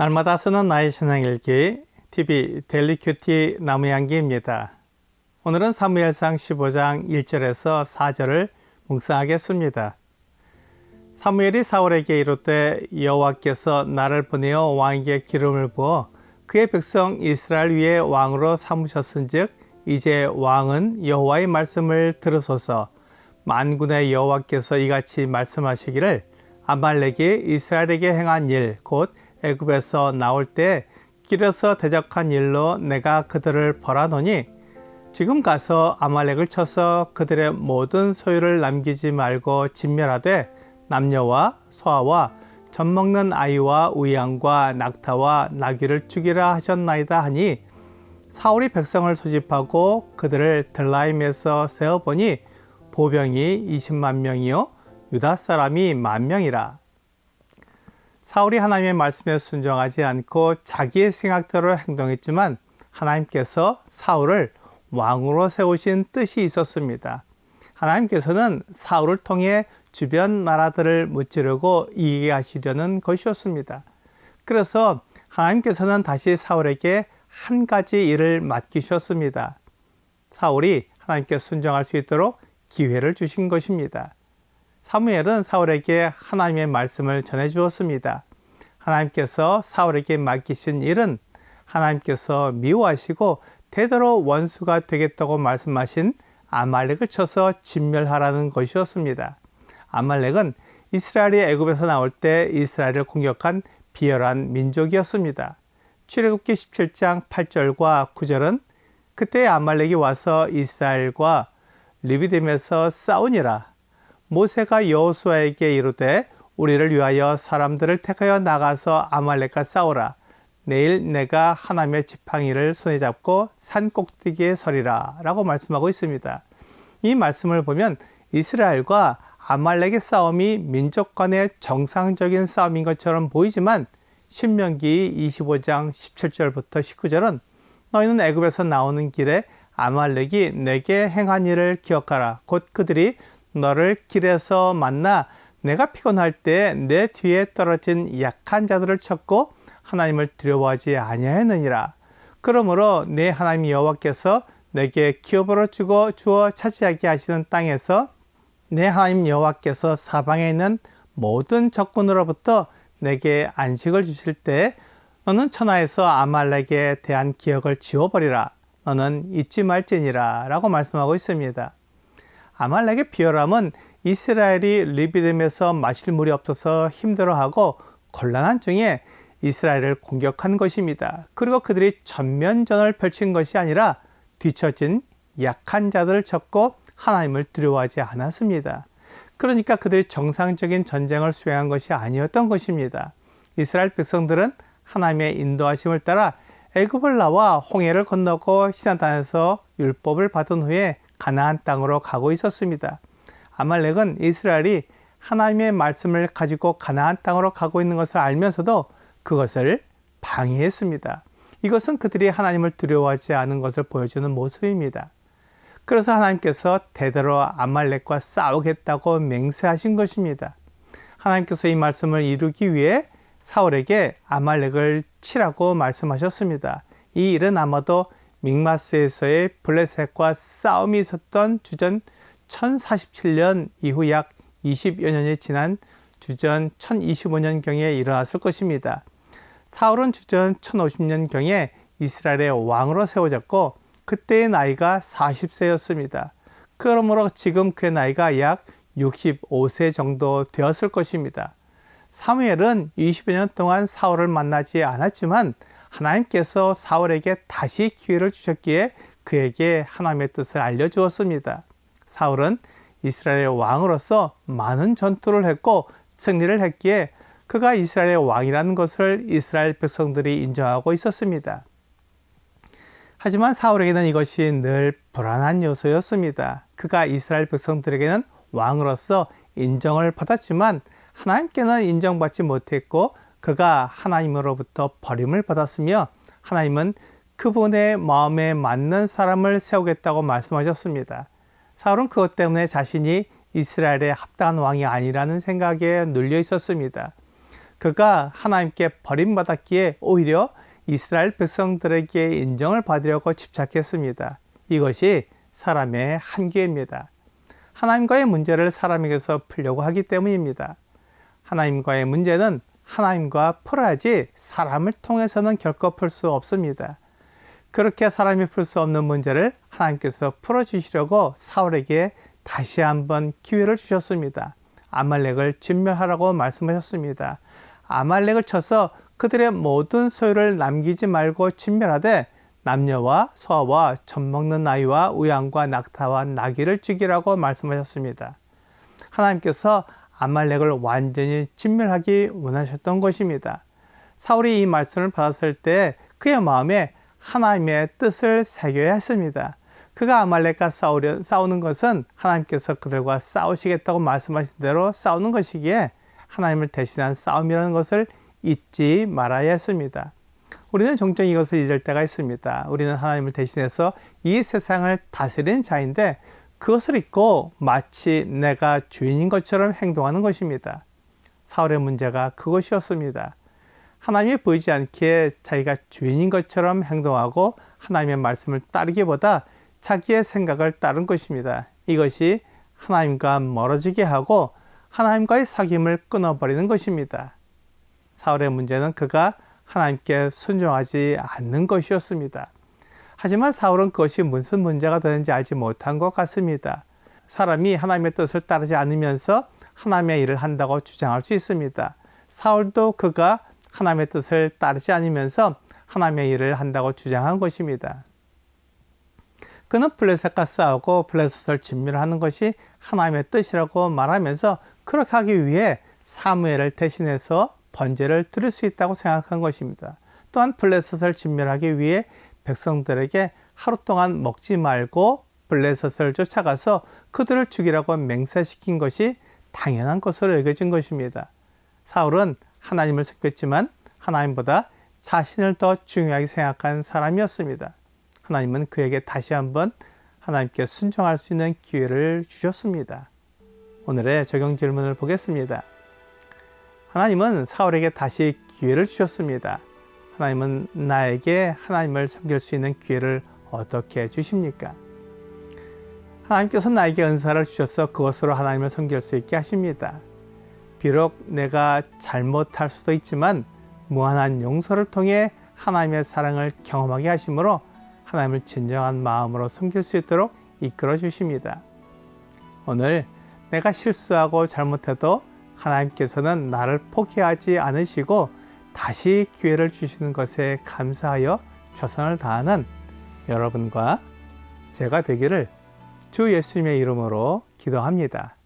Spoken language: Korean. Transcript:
날마다 쓰는 나의 신앙일기 TV 데일리큐티 나무향기입니다. 오늘은 사무엘상 15장 1절에서 4절을 묵상하겠습니다. 사무엘이 사울에게 이르되 여호와께서 나를 보내어 왕에게 기름을 부어 그의 백성 이스라엘 위에 왕으로 삼으셨은즉 이제 왕은 여호와의 말씀을 들으소서. 만군의 여호와께서 이같이 말씀하시기를 아말렉이 이스라엘에게 행한 일 곧 애굽에서 나올 때 길에서 대적한 일로 내가 그들을 벌하노니 지금 가서 아말렉을 쳐서 그들의 모든 소유를 남기지 말고 진멸하되 남녀와 소아와 젖먹는 아이와 우양과 낙타와 나귀를 죽이라 하셨나이다 하니 사울이 백성을 소집하고 그들을 들라임에서 세어보니 보병이 20만 명이요 유다 사람이 10,000명이라. 사울이 하나님의 말씀에 순종하지 않고 자기의 생각대로 행동했지만 하나님께서 사울을 왕으로 세우신 뜻이 있었습니다. 하나님께서는 사울을 통해 주변 나라들을 무찌르고 이기게 하시려는 것이었습니다. 그래서 하나님께서는 다시 사울에게 한 가지 일을 맡기셨습니다. 사울이 하나님께 순종할 수 있도록 기회를 주신 것입니다. 사무엘은 사울에게 하나님의 말씀을 전해 주었습니다. 하나님께서 사울에게 맡기신 일은 하나님께서 미워하시고 대대로 원수가 되겠다고 말씀하신 아말렉을 쳐서 진멸하라는 것이었습니다. 아말렉은 이스라엘이 애굽에서 나올 때 이스라엘을 공격한 비열한 민족이었습니다. 출애굽기 17장 8절과 9절은 그때 아말렉이 와서 이스라엘과 르비딤에서 싸우니라. 모세가 여호수아에게 이르되 우리를 위하여 사람들을 택하여 나가서 아말렉과 싸우라. 내일 내가 하나님의 지팡이를 손에 잡고 산 꼭대기에 서리라 라고 말씀하고 있습니다. 이 말씀을 보면 이스라엘과 아말렉의 싸움이 민족 간의 정상적인 싸움인 것처럼 보이지만 신명기 25장 17절부터 19절은 너희는 애굽에서 나오는 길에 아말렉이 내게 행한 일을 기억하라. 곧 그들이 너를 길에서 만나 내가 피곤할 때 내 뒤에 떨어진 약한 자들을 쳤고 하나님을 두려워하지 아니하였느니라. 그러므로 내 하나님 여호와께서 내게 기업으로 주어 차지하게 하시는 땅에서 내 하나님 여호와께서 사방에 있는 모든 적군으로부터 내게 안식을 주실 때 너는 천하에서 아말렉에 대한 기억을 지워버리라. 너는 잊지 말지니라 라고 말씀하고 있습니다. 아말렉의 비열함은 이스라엘이 르비딤에서 마실 물이 없어서 힘들어하고 곤란한 중에 이스라엘을 공격한 것입니다. 그리고 그들이 전면전을 펼친 것이 아니라 뒤처진 약한 자들을 쳤고 하나님을 두려워하지 않았습니다. 그러니까 그들이 정상적인 전쟁을 수행한 것이 아니었던 것입니다. 이스라엘 백성들은 하나님의 인도하심을 따라 애굽을 나와 홍해를 건너고 시내단에서 율법을 받은 후에 가나안 땅으로 가고 있었습니다. 아말렉은 이스라엘이 하나님의 말씀을 가지고 가나안 땅으로 가고 있는 것을 알면서도 그것을 방해했습니다. 이것은 그들이 하나님을 두려워하지 않은 것을 보여주는 모습입니다. 그래서 하나님께서 대대로 아말렉과 싸우겠다고 맹세하신 것입니다. 하나님께서 이 말씀을 이루기 위해 사울에게 아말렉을 치라고 말씀하셨습니다. 이 일은 아마도 믹마스에서의 블레셋과 싸움이 있었던 주전 1047년 이후 약 20여 년이 지난 주전 1025년경에 일어났을 것입니다. 사울은 주전 1050년경에 이스라엘의 왕으로 세워졌고 그때의 나이가 40세였습니다. 그러므로 지금 그의 나이가 약 65세 정도 되었을 것입니다. 사무엘은 20여 년 동안 사울을 만나지 않았지만 하나님께서 사울에게 다시 기회를 주셨기에 그에게 하나님의 뜻을 알려주었습니다. 사울은 이스라엘의 왕으로서 많은 전투를 했고 승리를 했기에 그가 이스라엘의 왕이라는 것을 이스라엘 백성들이 인정하고 있었습니다. 하지만 사울에게는 이것이 늘 불안한 요소였습니다. 그가 이스라엘 백성들에게는 왕으로서 인정을 받았지만 하나님께는 인정받지 못했고 그가 하나님으로부터 버림을 받았으며 하나님은 그분의 마음에 맞는 사람을 세우겠다고 말씀하셨습니다. 사울은 그것 때문에 자신이 이스라엘의 합당한 왕이 아니라는 생각에 눌려 있었습니다. 그가 하나님께 버림받았기에 오히려 이스라엘 백성들에게 인정을 받으려고 집착했습니다. 이것이 사람의 한계입니다. 하나님과의 문제를 사람에게서 풀려고 하기 때문입니다. 하나님과의 문제는 하나님과 풀어야지 사람을 통해서는 결코 풀 수 없습니다. 그렇게 사람이 풀 수 없는 문제를 하나님께서 풀어주시려고 사울에게 다시 한번 기회를 주셨습니다. 아말렉을 진멸하라고 말씀하셨습니다. 아말렉을 쳐서 그들의 모든 소유를 남기지 말고 진멸하되 남녀와 소아와 젖먹는 아이와 우양과 낙타와 나귀를 죽이라고 말씀하셨습니다. 하나님께서 아말렉을 완전히 진멸하기 원하셨던 것입니다. 사울이 이 말씀을 받았을 때 그의 마음에 하나님의 뜻을 새겨야 했습니다. 그가 아말렉과 싸우는 것은 하나님께서 그들과 싸우시겠다고 말씀하신 대로 싸우는 것이기에 하나님을 대신한 싸움이라는 것을 잊지 말아야 했습니다. 우리는 종종 이것을 잊을 때가 있습니다. 우리는 하나님을 대신해서 이 세상을 다스리는 자인데 그것을 잊고 마치 내가 주인인 것처럼 행동하는 것입니다. 사울의 문제가 그것이었습니다. 하나님이 보이지 않기에 자기가 주인인 것처럼 행동하고 하나님의 말씀을 따르기보다 자기의 생각을 따른 것입니다. 이것이 하나님과 멀어지게 하고 하나님과의 사귐을 끊어버리는 것입니다. 사울의 문제는 그가 하나님께 순종하지 않는 것이었습니다. 하지만 사울은 그것이 무슨 문제가 되는지 알지 못한 것 같습니다. 사람이 하나님의 뜻을 따르지 않으면서 하나님의 일을 한다고 주장할 수 있습니다. 사울도 그가 하나님의 뜻을 따르지 않으면서 하나님의 일을 한다고 주장한 것입니다. 그는 블레셋과 싸우고 블레셋을 진멸하는 것이 하나님의 뜻이라고 말하면서 그렇게 하기 위해 사무엘을 대신해서 번제를 드릴 수 있다고 생각한 것입니다. 또한 블레셋을 진멸하기 위해 백성들에게 하루 동안 먹지 말고 블레셋을 쫓아가서 그들을 죽이라고 맹세시킨 것이 당연한 것으로 여겨진 것입니다. 사울은 하나님을 섬겼지만 하나님보다 자신을 더 중요하게 생각한 사람이었습니다. 하나님은 그에게 다시 한번 하나님께 순종할 수 있는 기회를 주셨습니다. 오늘의 적용 질문을 보겠습니다. 하나님은 사울에게 다시 기회를 주셨습니다. 하나님은 나에게 하나님을 섬길 수 있는 기회를 어떻게 주십니까? 하나님께서 나에게 은사를 주셔서 그것으로 하나님을 섬길 수 있게 하십니다. 비록 내가 잘못할 수도 있지만 무한한 용서를 통해 하나님의 사랑을 경험하게 하심으로 하나님을 진정한 마음으로 섬길 수 있도록 이끌어 주십니다. 오늘 내가 실수하고 잘못해도 하나님께서는 나를 포기하지 않으시고 다시 기회를 주시는 것에 감사하여 최선을 다하는 여러분과 제가 되기를 주 예수님의 이름으로 기도합니다.